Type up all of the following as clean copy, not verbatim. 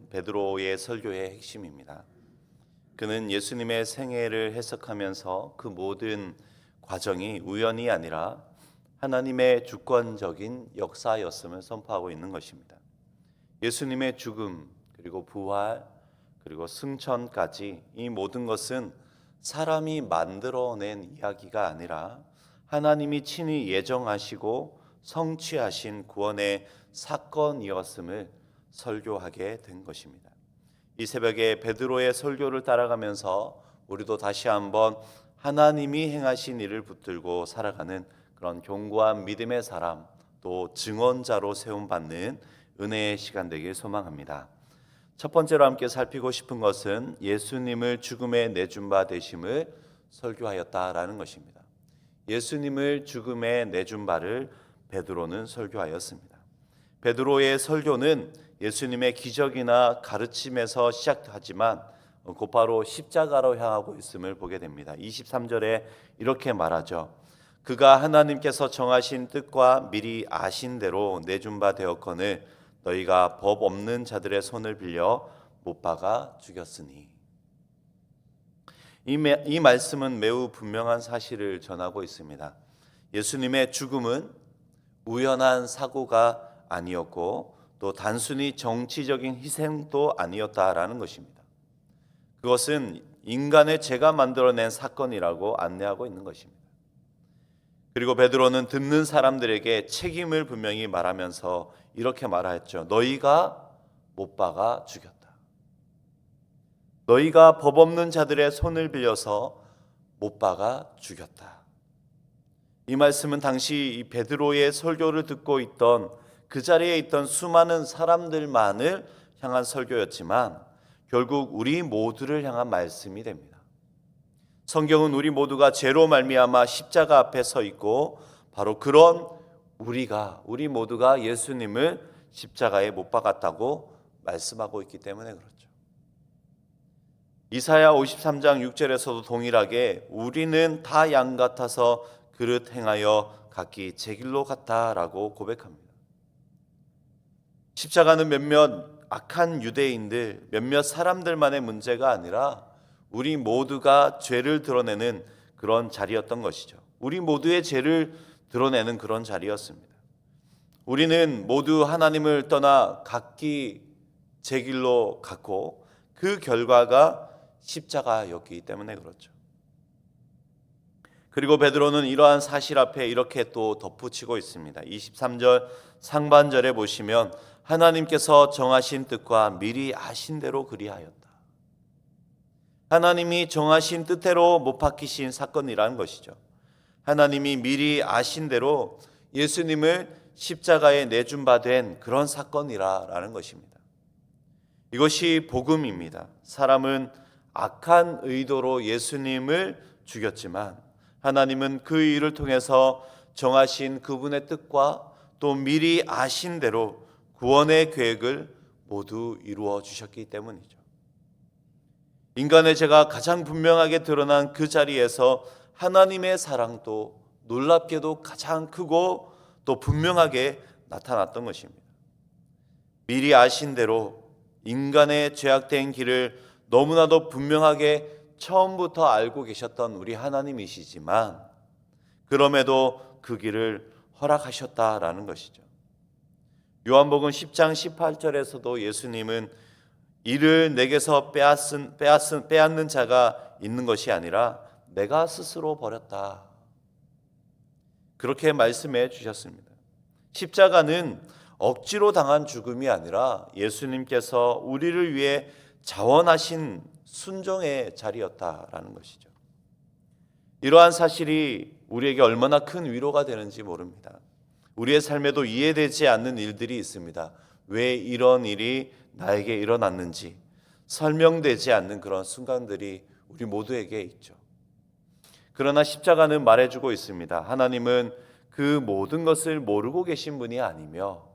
베드로의 설교의 핵심입니다. 그는 예수님의 생애를 해석하면서 그 모든 과정이 우연이 아니라 하나님의 주권적인 역사였음을 선포하고 있는 것입니다. 예수님의 죽음, 그리고 부활, 그리고 승천까지 이 모든 것은 사람이 만들어낸 이야기가 아니라 하나님이 친히 예정하시고 성취하신 구원의 사건이었음을 설교하게 된 것입니다. 이 새벽에 베드로의 설교를 따라가면서 우리도 다시 한번 하나님이 행하신 일을 붙들고 살아가는 그런 견고한 믿음의 사람, 또 증언자로 세움받는 은혜의 시간 되길 소망합니다. 첫 번째로 함께 살피고 싶은 것은 예수님을 죽음에 내준 바 되심을 설교하였다라는 것입니다. 예수님을 죽음에 내준 바를 베드로는 설교하였습니다. 베드로의 설교는 예수님의 기적이나 가르침에서 시작하지만 곧바로 십자가로 향하고 있음을 보게 됩니다. 23절에 이렇게 말하죠. 그가 하나님께서 정하신 뜻과 미리 아신 대로 내준 바 되었거늘 너희가 법 없는 자들의 손을 빌려 못 박아 죽였으니. 이 말씀은 매우 분명한 사실을 전하고 있습니다. 예수님의 죽음은 우연한 사고가 아니었고 또 단순히 정치적인 희생도 아니었다라는 것입니다. 그것은 인간의 죄가 만들어낸 사건이라고 안내하고 있는 것입니다. 그리고 베드로는 듣는 사람들에게 책임을 분명히 말하면서 이렇게 말하였죠. 너희가 못 박아 죽였다. 너희가 법 없는 자들의 손을 빌려서 못 박아 죽였다. 이 말씀은 당시 이 베드로의 설교를 듣고 있던 그 자리에 있던 수많은 사람들만을 향한 설교였지만 결국 우리 모두를 향한 말씀이 됩니다. 성경은 우리 모두가 죄로 말미암아 십자가 앞에 서 있고 바로 그런 우리 모두가 예수님을 십자가에 못 박았다고 말씀하고 있기 때문에 그렇죠. 이사야 53장 6절에서도 동일하게 우리는 다 양 같아서 그릇 행하여 각기 제 길로 갔다라고 고백합니다. 십자가는 몇몇 악한 유대인들, 몇몇 사람들만의 문제가 아니라 우리 모두가 죄를 드러내는 그런 자리였던 것이죠. 우리 모두의 죄를 드러내는 그런 자리였습니다. 우리는 모두 하나님을 떠나 각기 제 길로 갔고 그 결과가 십자가였기 때문에 그렇죠. 그리고 베드로는 이러한 사실 앞에 이렇게 또 덧붙이고 있습니다. 23절 상반절에 보시면 하나님께서 정하신 뜻과 미리 아신 대로 그리하였다. 하나님이 정하신 뜻대로 못 박히신 사건이라는 것이죠. 하나님이 미리 아신 대로 예수님을 십자가에 내준 바 된 그런 사건이라는 것입니다. 이것이 복음입니다. 사람은 악한 의도로 예수님을 죽였지만 하나님은 그 일을 통해서 정하신 그분의 뜻과 또 미리 아신 대로 구원의 계획을 모두 이루어 주셨기 때문이죠. 인간의 죄가 가장 분명하게 드러난 그 자리에서 하나님의 사랑도 놀랍게도 가장 크고 또 분명하게 나타났던 것입니다. 미리 아신 대로 인간의 죄악된 길을 너무나도 분명하게 처음부터 알고 계셨던 우리 하나님이시지만 그럼에도 그 길을 허락하셨다라는 것이죠. 요한복음 10장 18절에서도 예수님은 이를 내게서 빼앗는 자가 있는 것이 아니라 내가 스스로 버렸다. 그렇게 말씀해 주셨습니다. 십자가는 억지로 당한 죽음이 아니라 예수님께서 우리를 위해 자원하신 순종의 자리였다라는 것이죠. 이러한 사실이 우리에게 얼마나 큰 위로가 되는지 모릅니다. 우리의 삶에도 이해되지 않는 일들이 있습니다. 왜 이런 일이 나에게 일어났는지 설명되지 않는 그런 순간들이 우리 모두에게 있죠. 그러나 십자가는 말해주고 있습니다. 하나님은 그 모든 것을 모르고 계신 분이 아니며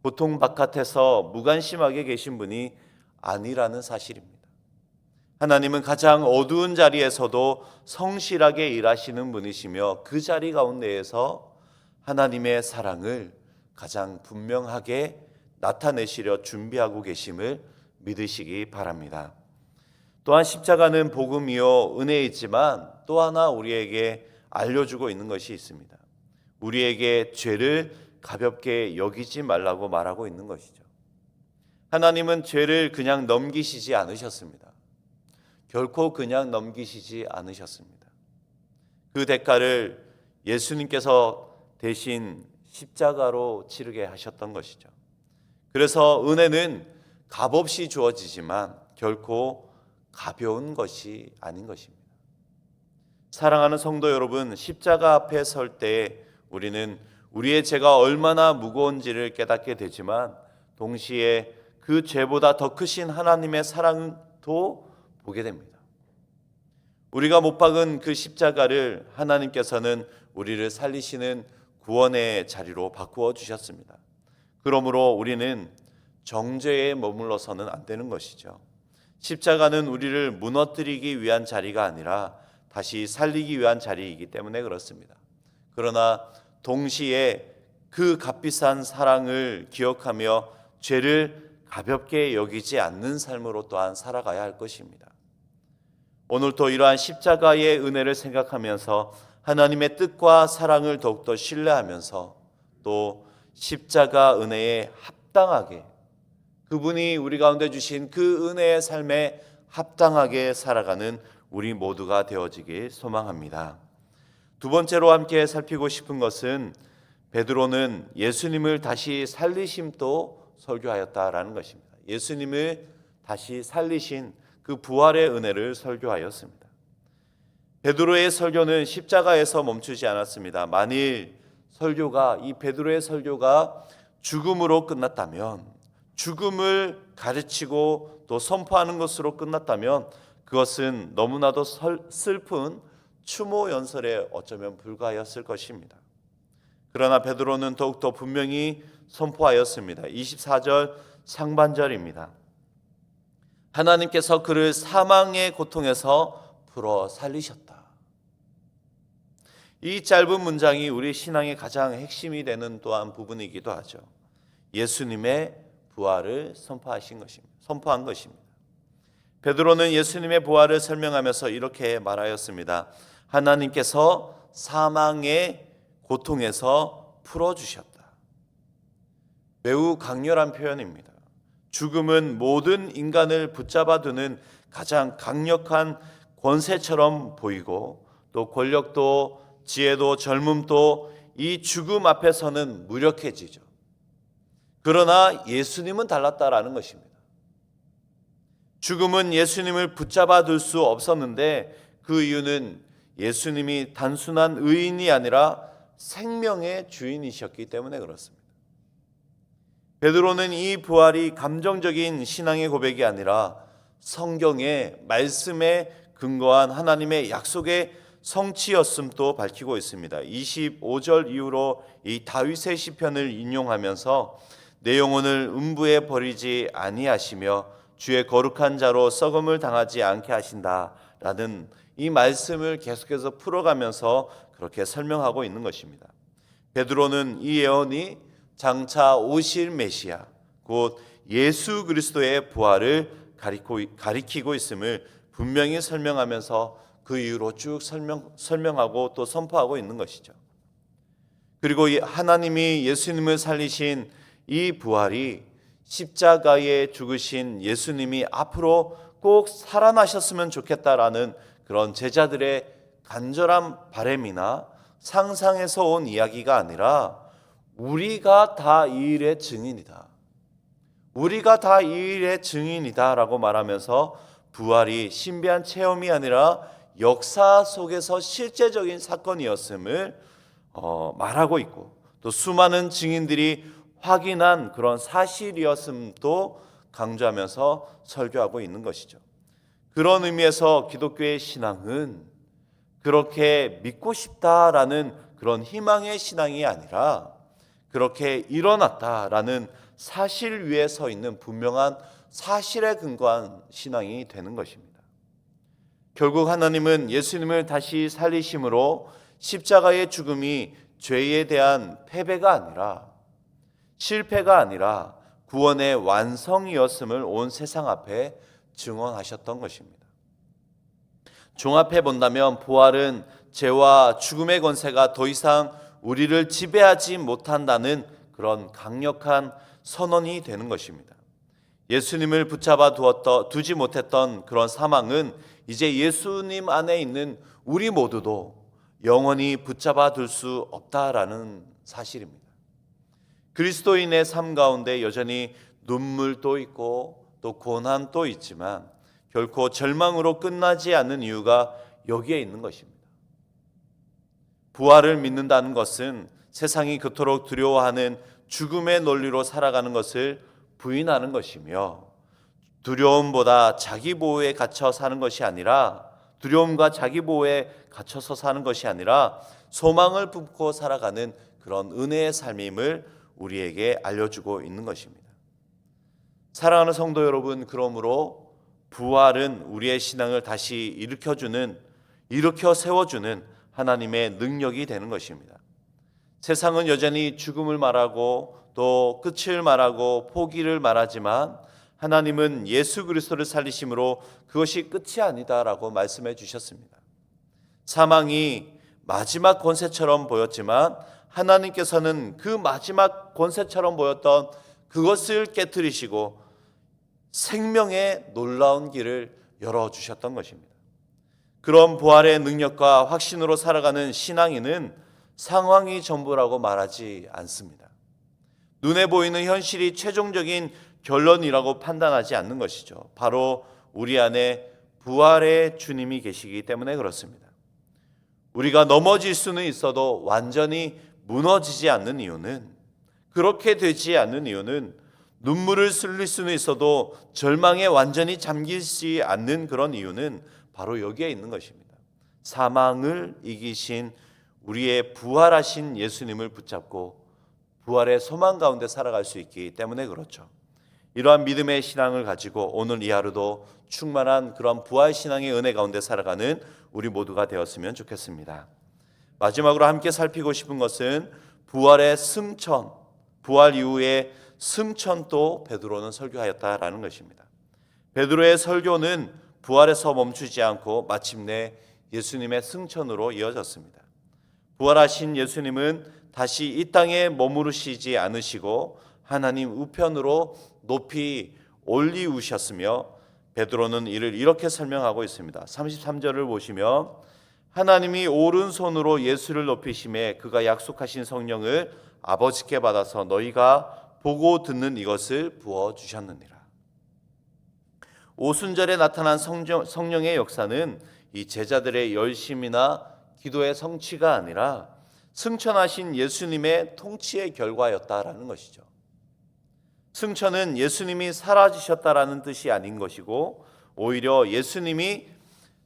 고통 바깥에서 무관심하게 계신 분이 아니라는 사실입니다. 하나님은 가장 어두운 자리에서도 성실하게 일하시는 분이시며 그 자리 가운데에서 하나님의 사랑을 가장 분명하게 나타내시려 준비하고 계심을 믿으시기 바랍니다. 또한 십자가는 복음이요 은혜이지만 또 하나 우리에게 알려주고 있는 것이 있습니다. 우리에게 죄를 가볍게 여기지 말라고 말하고 있는 것이죠. 하나님은 죄를 그냥 넘기시지 않으셨습니다. 결코 그냥 넘기시지 않으셨습니다. 그 대가를 예수님께서 대신 십자가로 치르게 하셨던 것이죠. 그래서 은혜는 값없이 주어지지만 결코 가벼운 것이 아닌 것입니다. 사랑하는 성도 여러분, 십자가 앞에 설 때 우리는 우리의 죄가 얼마나 무거운지를 깨닫게 되지만 동시에 그 죄보다 더 크신 하나님의 사랑도 보게 됩니다. 우리가 못 박은 그 십자가를 하나님께서는 우리를 살리시는 구원의 자리로 바꾸어 주셨습니다. 그러므로 우리는 정죄에 머물러서는 안 되는 것이죠. 십자가는 우리를 무너뜨리기 위한 자리가 아니라 다시 살리기 위한 자리이기 때문에 그렇습니다. 그러나 동시에 그 값비싼 사랑을 기억하며 죄를 가볍게 여기지 않는 삶으로 또한 살아가야 할 것입니다. 오늘도 이러한 십자가의 은혜를 생각하면서 하나님의 뜻과 사랑을 더욱더 신뢰하면서 또 십자가 은혜에 합당하게 그분이 우리 가운데 주신 그 은혜의 삶에 합당하게 살아가는 우리 모두가 되어지길 소망합니다. 두 번째로 함께 살피고 싶은 것은 베드로는 예수님을 다시 살리심도 설교하였다라는 것입니다. 예수님을 다시 살리신 그 부활의 은혜를 설교하였습니다. 베드로의 설교는 십자가에서 멈추지 않았습니다. 만일 이 베드로의 설교가 죽음으로 끝났다면, 죽음을 가르치고 또 선포하는 것으로 끝났다면 그것은 너무나도 슬픈 추모 연설에 어쩌면 불과하였을 것입니다. 그러나 베드로는 더욱더 분명히 선포하였습니다. 24절 상반절입니다. 하나님께서 그를 사망의 고통에서 풀어 살리셨다. 이 짧은 문장이 우리 신앙의 가장 핵심이 되는 또한 부분이기도 하죠. 예수님의 부활을 선포한 것입니다. 베드로는 예수님의 부활을 설명하면서 이렇게 말하였습니다. 하나님께서 사망의 고통에서 풀어주셨다. 매우 강렬한 표현입니다. 죽음은 모든 인간을 붙잡아두는 가장 강력한 권세처럼 보이고 또 권력도 지혜도 젊음도 이 죽음 앞에서는 무력해지죠. 그러나 예수님은 달랐다라는 것입니다. 죽음은 예수님을 붙잡아둘 수 없었는데 그 이유는 예수님이 단순한 의인이 아니라 생명의 주인이셨기 때문에 그렇습니다. 베드로는 이 부활이 감정적인 신앙의 고백이 아니라 성경의 말씀에 근거한 하나님의 약속의 성취였음도 밝히고 있습니다. 25절 이후로 이 다윗의 시편을 인용하면서 내 영혼을 음부에 버리지 아니하시며 주의 거룩한 자로 썩음을 당하지 않게 하신다라는 이 말씀을 계속해서 풀어가면서 그렇게 설명하고 있는 것입니다. 베드로는 이 예언이 장차 오실 메시아 곧 예수 그리스도의 부활을 가리키고 있음을 분명히 설명하면서 그 이유로 쭉 설명하고 또 선포하고 있는 것이죠. 그리고 하나님이 예수님을 살리신 이 부활이 십자가에 죽으신 예수님이 앞으로 꼭 살아나셨으면 좋겠다라는 그런 제자들의 간절한 바람이나 상상에서 온 이야기가 아니라 우리가 다 이 일의 증인이다. 우리가 다 이 일의 증인이다라고 말하면서 부활이 신비한 체험이 아니라 역사 속에서 실제적인 사건이었음을 말하고 있고 또 수많은 증인들이 확인한 그런 사실이었음도 강조하면서 설교하고 있는 것이죠. 그런 의미에서 기독교의 신앙은 그렇게 믿고 싶다라는 그런 희망의 신앙이 아니라 그렇게 일어났다라는 사실 위에 서 있는 분명한 사실에 근거한 신앙이 되는 것입니다. 결국 하나님은 예수님을 다시 살리심으로 십자가의 죽음이 죄에 대한 패배가 아니라 실패가 아니라 구원의 완성이었음을 온 세상 앞에 증언하셨던 것입니다. 종합해 본다면 부활은 죄와 죽음의 권세가 더 이상 우리를 지배하지 못한다는 그런 강력한 선언이 되는 것입니다. 예수님을 붙잡아 두지 못했던 그런 사망은 이제 예수님 안에 있는 우리 모두도 영원히 붙잡아 둘 수 없다라는 사실입니다. 그리스도인의 삶 가운데 여전히 눈물도 있고 또 고난도 있지만 결코 절망으로 끝나지 않는 이유가 여기에 있는 것입니다. 부활을 믿는다는 것은 세상이 그토록 두려워하는 죽음의 논리로 살아가는 것을 부인하는 것이며, 두려움보다 자기 보호에 갇혀 사는 것이 아니라, 두려움과 자기 보호에 갇혀서 사는 것이 아니라 소망을 품고 살아가는 그런 은혜의 삶임을 우리에게 알려주고 있는 것입니다. 사랑하는 성도 여러분, 그러므로 부활은 우리의 신앙을 다시 일으켜 세워주는 하나님의 능력이 되는 것입니다. 세상은 여전히 죽음을 말하고 또 끝을 말하고 포기를 말하지만 하나님은 예수 그리스도를 살리심으로 그것이 끝이 아니다라고 말씀해 주셨습니다. 사망이 마지막 권세처럼 보였지만 하나님께서는 그 마지막 권세처럼 보였던 그것을 깨뜨리시고 생명의 놀라운 길을 열어주셨던 것입니다. 그런 부활의 능력과 확신으로 살아가는 신앙인은 상황이 전부라고 말하지 않습니다. 눈에 보이는 현실이 최종적인 결론이라고 판단하지 않는 것이죠. 바로 우리 안에 부활의 주님이 계시기 때문에 그렇습니다. 우리가 넘어질 수는 있어도 완전히 무너지지 않는 이유는, 그렇게 되지 않는 이유는, 눈물을 흘릴 수는 있어도 절망에 완전히 잠기지 않는 그런 이유는 바로 여기에 있는 것입니다. 사망을 이기신 우리의 부활하신 예수님을 붙잡고 부활의 소망 가운데 살아갈 수 있기 때문에 그렇죠. 이러한 믿음의 신앙을 가지고 오늘 이 하루도 충만한 그런 부활 신앙의 은혜 가운데 살아가는 우리 모두가 되었으면 좋겠습니다. 마지막으로 함께 살피고 싶은 것은 부활의 승천, 부활 이후에 승천도 베드로는 설교하였다라는 것입니다. 베드로의 설교는 부활에서 멈추지 않고 마침내 예수님의 승천으로 이어졌습니다. 부활하신 예수님은 다시 이 땅에 머무르시지 않으시고 하나님 우편으로 높이 올리우셨으며, 베드로는 이를 이렇게 설명하고 있습니다. 33절을 보시면 하나님이 오른손으로 예수를 높이심에 그가 약속하신 성령을 아버지께 받아서 너희가 보고 듣는 이것을 부어주셨느니라. 오순절에 나타난 성령의 역사는 이 제자들의 열심이나 기도의 성취가 아니라 승천하신 예수님의 통치의 결과였다라는 것이죠. 승천은 예수님이 사라지셨다라는 뜻이 아닌 것이고 오히려 예수님이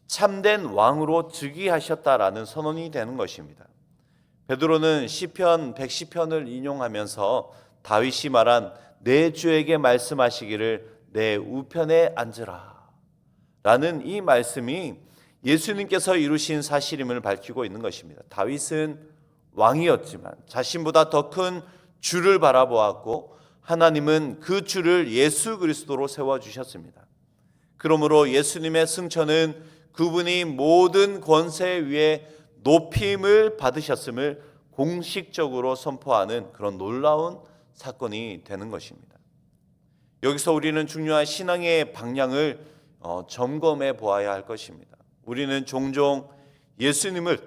참된 왕으로 즉위하셨다라는 선언이 되는 것입니다. 베드로는 시편 110편을 인용하면서 다윗이 말한 내 주에게 말씀하시기를 내 우편에 앉으라 라는 이 말씀이 예수님께서 이루신 사실임을 밝히고 있는 것입니다. 다윗은 왕이었지만 자신보다 더 큰 주를 바라보았고 하나님은 그 주를 예수 그리스도로 세워주셨습니다. 그러므로 예수님의 승천은 그분이 모든 권세 위에 높임을 받으셨음을 공식적으로 선포하는 그런 놀라운 사건이 되는 것입니다. 여기서 우리는 중요한 신앙의 방향을 점검해 보아야 할 것입니다. 우리는 종종 예수님을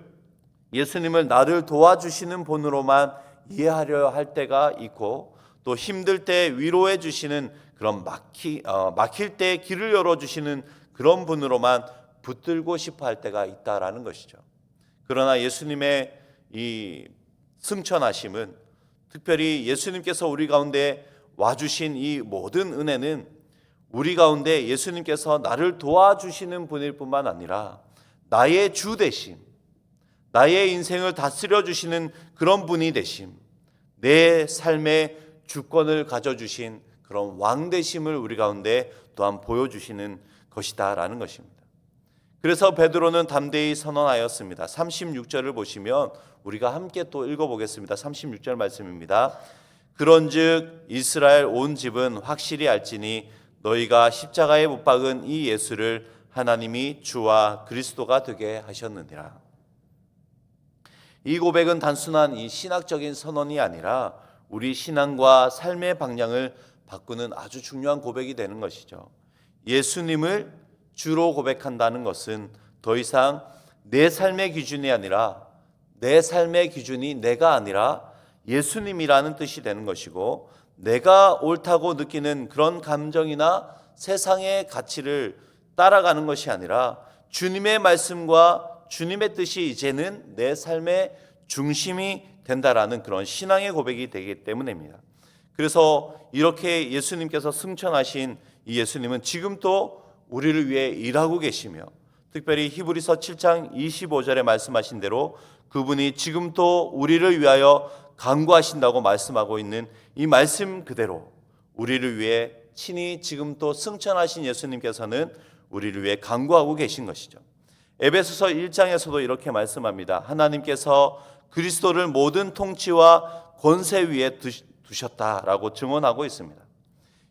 나를 도와주시는 분으로만 이해하려 할 때가 있고 또 힘들 때 위로해 주시는 그런 막힐 때 길을 열어주시는 그런 분으로만 붙들고 싶어 할 때가 있다라는 것이죠. 그러나 예수님의 이 승천하심은, 특별히 예수님께서 우리 가운데 와주신 이 모든 은혜는 우리 가운데 예수님께서 나를 도와주시는 분일 뿐만 아니라 나의 주 되심, 나의 인생을 다스려 주시는 그런 분이 되심, 내 삶의 주권을 가져주신 그런 왕 되심을 우리 가운데 또한 보여주시는 것이다라는 것입니다. 그래서 베드로는 담대히 선언하였습니다. 36절을 보시면 우리가 함께 또 읽어보겠습니다. 36절 말씀입니다. 그런즉 이스라엘 온 집은 확실히 알지니 너희가 십자가에 못 박은 이 예수를 하나님이 주와 그리스도가 되게 하셨느니라. 이 고백은 단순한 이 신학적인 선언이 아니라 우리 신앙과 삶의 방향을 바꾸는 아주 중요한 고백이 되는 것이죠. 예수님을 주로 고백한다는 것은 더 이상 내 삶의 기준이 아니라 내 삶의 기준이 내가 아니라 예수님이라는 뜻이 되는 것이고, 내가 옳다고 느끼는 그런 감정이나 세상의 가치를 따라가는 것이 아니라 주님의 말씀과 주님의 뜻이 이제는 내 삶의 중심이 된다라는 그런 신앙의 고백이 되기 때문입니다. 그래서 이렇게 예수님께서 승천하신 이 예수님은 지금도 우리를 위해 일하고 계시며, 특별히 히브리서 7장 25절에 말씀하신 대로 그분이 지금도 우리를 위하여 간구하신다고 말씀하고 있는 이 말씀 그대로 우리를 위해 친히 지금도 승천하신 예수님께서는 우리를 위해 간구하고 계신 것이죠. 에베소서 1장에서도 이렇게 말씀합니다. 하나님께서 그리스도를 모든 통치와 권세 위에 두셨다라고 증언하고 있습니다.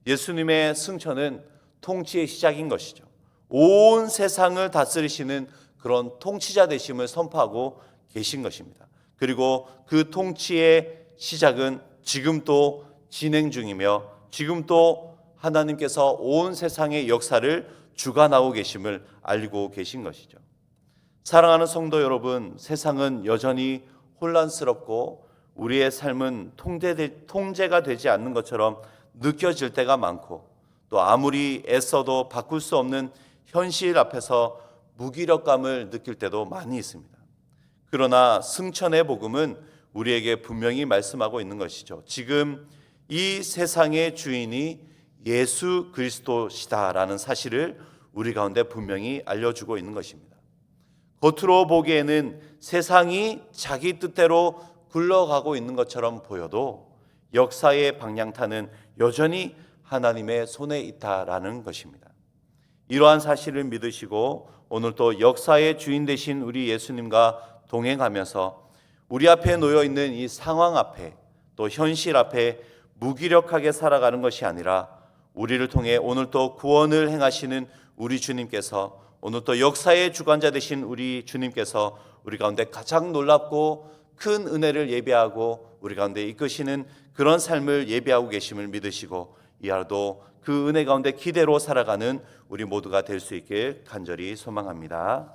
예수님의 승천은 통치의 시작인 것이죠. 온 세상을 다스리시는 그런 통치자 되심을 선포하고 계신 것입니다. 그리고 그 통치의 시작은 지금도 진행 중이며 지금도 하나님께서 온 세상의 역사를 주관하고 계심을 알고 계신 것이죠. 사랑하는 성도 여러분, 세상은 여전히 혼란스럽고 우리의 삶은 통제가 되지 않는 것처럼 느껴질 때가 많고, 또 아무리 애써도 바꿀 수 없는 현실 앞에서 무기력감을 느낄 때도 많이 있습니다. 그러나 승천의 복음은 우리에게 분명히 말씀하고 있는 것이죠. 지금 이 세상의 주인이 예수 그리스도시다라는 사실을 우리 가운데 분명히 알려주고 있는 것입니다. 겉으로 보기에는 세상이 자기 뜻대로 굴러가고 있는 것처럼 보여도 역사의 방향타는 여전히 하나님의 손에 있다라는 것입니다. 이러한 사실을 믿으시고 오늘 또 역사의 주인 되신 우리 예수님과 동행하면서 우리 앞에 놓여 있는 이 상황 앞에, 또 현실 앞에 무기력하게 살아가는 것이 아니라 우리를 통해 오늘 또 구원을 행하시는 우리 주님께서, 오늘 또 역사의 주관자 되신 우리 주님께서 우리 가운데 가장 놀랍고 큰 은혜를 예비하고 우리 가운데 이끄시는 그런 삶을 예비하고 계심을 믿으시고, 이 하루도 그 은혜 가운데 기대로 살아가는 우리 모두가 될 수 있길 간절히 소망합니다.